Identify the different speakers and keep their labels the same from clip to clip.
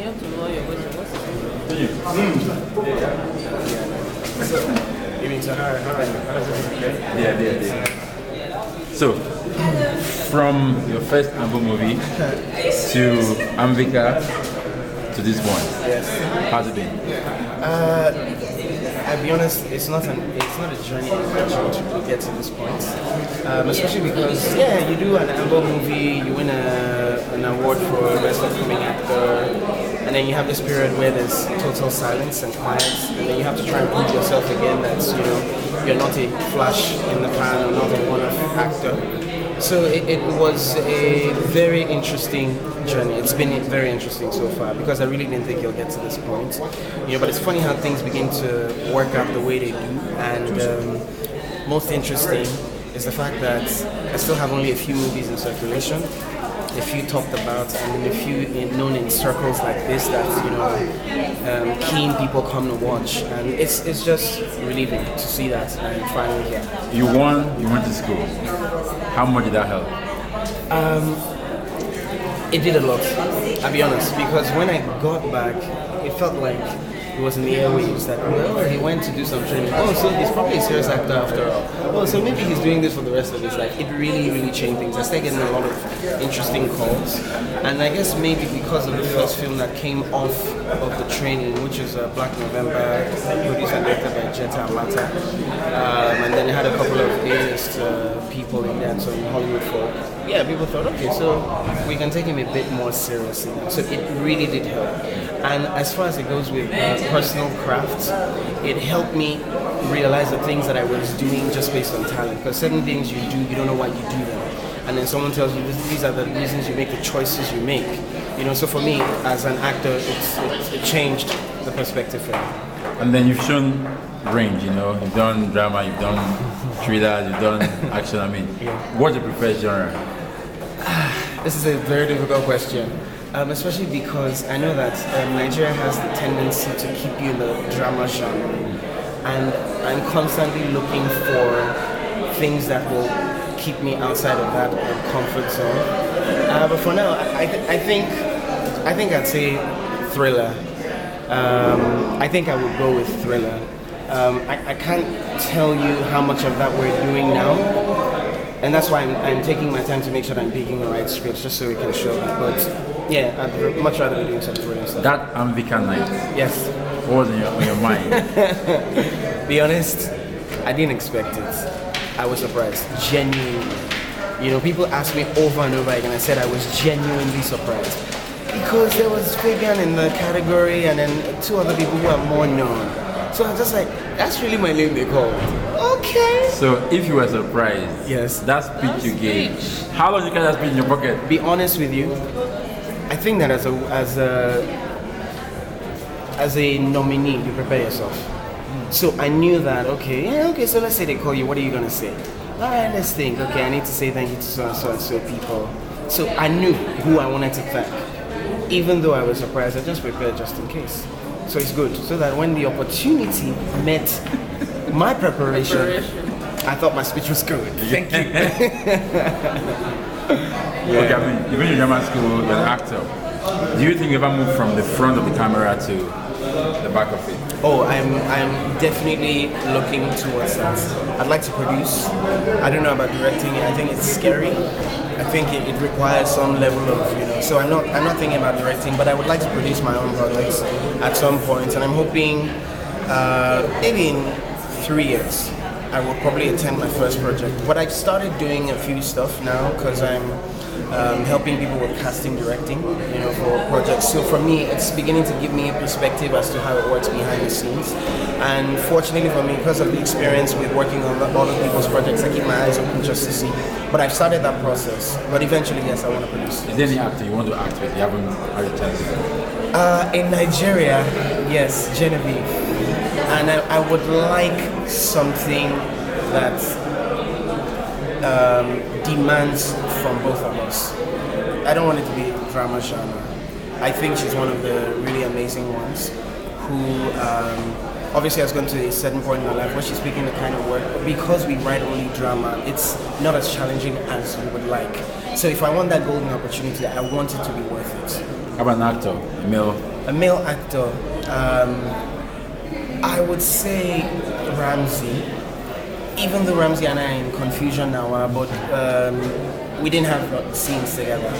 Speaker 1: you have to know your question. What's
Speaker 2: You mean to her? How does it okay?
Speaker 3: Yeah. So, from your first album movie to Amvika to this one,
Speaker 2: Yes.
Speaker 3: how's it been?
Speaker 2: I'll be honest, it's not a journey to get to this point. Especially because you do an album movie, you win an award for best upcoming actor, and then you have this period where there's total silence and quiet, and then you have to try and prove yourself again that you're not a flash in the pan or not a one-off actor. So it was a very interesting journey. It's been very interesting so far because I really didn't think it'll get to this point. But it's funny how things begin to work out the way they do. And most interesting is the fact that I still have only a few movies in circulation, a few talked about, and then a few known in circles like this that keen people come to watch. And it's just relieving to see that I'm finally here.
Speaker 3: You went to school. How much did that help?
Speaker 2: It did a lot, I'll be honest, because when I got back, it felt like it was in the airwaves that, he went to do some training. So he's probably a serious actor after all. So maybe he's doing this for the rest of his life. It really, really changed things. I started getting a lot of interesting calls. And I guess maybe because of the first film that came off of the training, which is Black November, produced and directed by Jetta Amata. And then it had a couple of A-list people in there, so in Hollywood folk. Yeah, people thought, okay, so we can take him a bit more seriously now. So it really did help. And as far as it goes with personal crafts, it helped me realize the things that I was doing just based on talent. Because certain things you do, you don't know why you do them. And then someone tells you these are the reasons you make the choices you make. So for me, as an actor, it changed the perspective for me.
Speaker 3: And then you've shown range, you've done drama, you've done thrillers, you've done action. What's your preferred genre?
Speaker 2: This is a very difficult question, especially because I know that Nigeria has the tendency to keep you in the drama genre, and I'm constantly looking for things that will keep me outside of that comfort zone. But for now, I think I'd say thriller. I think I would go with thriller. I can't tell you how much of that we're doing now, and that's why I'm taking my time to make sure that I'm picking the right scripts just so we can show it. But yeah, I'd much rather be doing some thriller stuff.
Speaker 3: That Amvika night.
Speaker 2: Yes.
Speaker 3: What was in your mind?
Speaker 2: Be honest, I didn't expect it. I was surprised, genuinely. People asked me over and over again. I said I was genuinely surprised because there was Fabian in the category and then two other people who are more known. So I was just like, that's really my name they called. Okay.
Speaker 3: So if you were surprised,
Speaker 2: yes,
Speaker 3: that speech you gave, how long did you carry that speech in your pocket?
Speaker 2: Be honest with you, I think that as a nominee, you prepare yourself. So I knew that, okay, so let's say they call you, what are you going to say? All right, let's think. Okay, I need to say thank you to so and so people. So I knew who I wanted to thank. Even though I was surprised, I just prepared just in case. So it's good, so that when the opportunity met my preparation, I thought my speech was good. Thank you.
Speaker 3: Okay, you've been in drama school, you're an actor. Do you think you ever move from the front of the camera to the back of it?
Speaker 2: Oh, I'm definitely looking towards that. I'd like to produce. I don't know about directing. I think it's scary. I think it requires some level of, so I'm not thinking about directing, but I would like to produce my own projects at some point, and I'm hoping maybe in 3 years I will probably attend my first project. But I've started doing a few stuff now because I'm helping people with casting, directing, for projects. So for me, it's beginning to give me a perspective as to how it works behind the scenes. And fortunately for me, because of the experience with working on other people's projects, I keep my eyes open just to see. But I've started that process. But eventually, yes, I want to produce.
Speaker 3: Is there any actor you want to act with? You haven't had a chance yet?
Speaker 2: In Nigeria, yes, Genevieve. And I would like something that demands from both of us. I don't want it to be drama genre. I think she's one of the really amazing ones who obviously has gone to a certain point in her life where she's picking the kind of work, but because we write only drama, it's not as challenging as we would like. So if I want that golden opportunity, I want it to be worth it.
Speaker 3: How about an actor, a male
Speaker 2: A male actor. I would say Ramsey. Even though Ramsey and I are in confusion now, but we didn't have scenes together,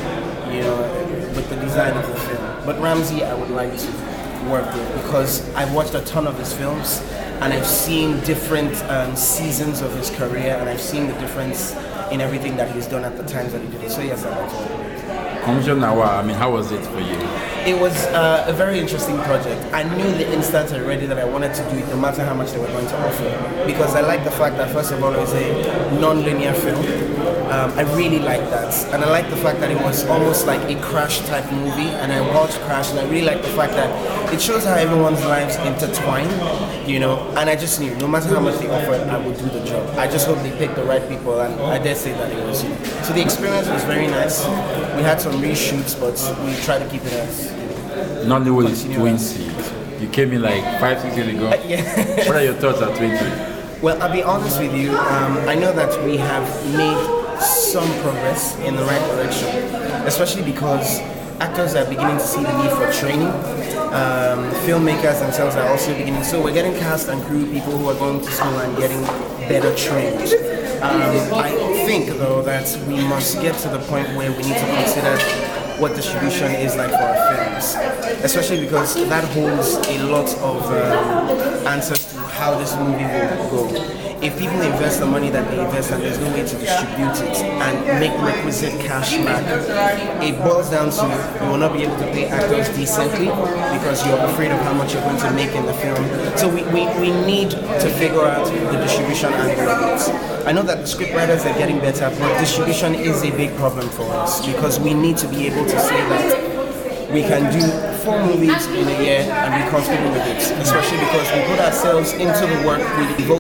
Speaker 2: with the design of the film. But Ramsey, I would like to work with because I've watched a ton of his films and I've seen different seasons of his career, and I've seen the difference in everything that he's done at the times that he did it. So yes, I'd like to work with him.
Speaker 3: Commission Nawa, I mean, how was it for you?
Speaker 2: It was a very interesting project. I knew the instant already that I wanted to do it, no matter how much they were going to offer. Because I like the fact that, first of all, it was a non-linear film. I really like that. And I like the fact that it was almost like a Crash type movie. And I watched Crash, and I really like the fact that it shows how everyone's lives intertwine, And I just knew, no matter how much they offered, I would do the job. I just hope they picked the right people, and I dare say that it was. So the experience was very nice. We had some reshoots, but we tried to keep it as
Speaker 3: Nollywood is 20. You came in like 5-6 years ago.
Speaker 2: Yeah.
Speaker 3: What are your thoughts at 20?
Speaker 2: Well, I'll be honest with you. I know that we have made some progress in the right direction, especially because actors are beginning to see the need for training. Filmmakers themselves are also beginning. So we're getting cast and crew people who are going to school and getting better trained. I think, though, that we must get to the point where we need to consider what distribution is like for our films, especially because that holds a lot of answers to how this movie will go. If people invest the money that they invest and there's no way to distribute it and make requisite cash back, it boils down to you will not be able to pay actors decently because you're afraid of how much you're going to make in the film. So we need to figure out the distribution angle of it. I know that the scriptwriters are getting better, but distribution is a big problem for us because we need to be able to say that we can do 4 movies in a year and be comfortable with it, especially because we put ourselves into the work, we devote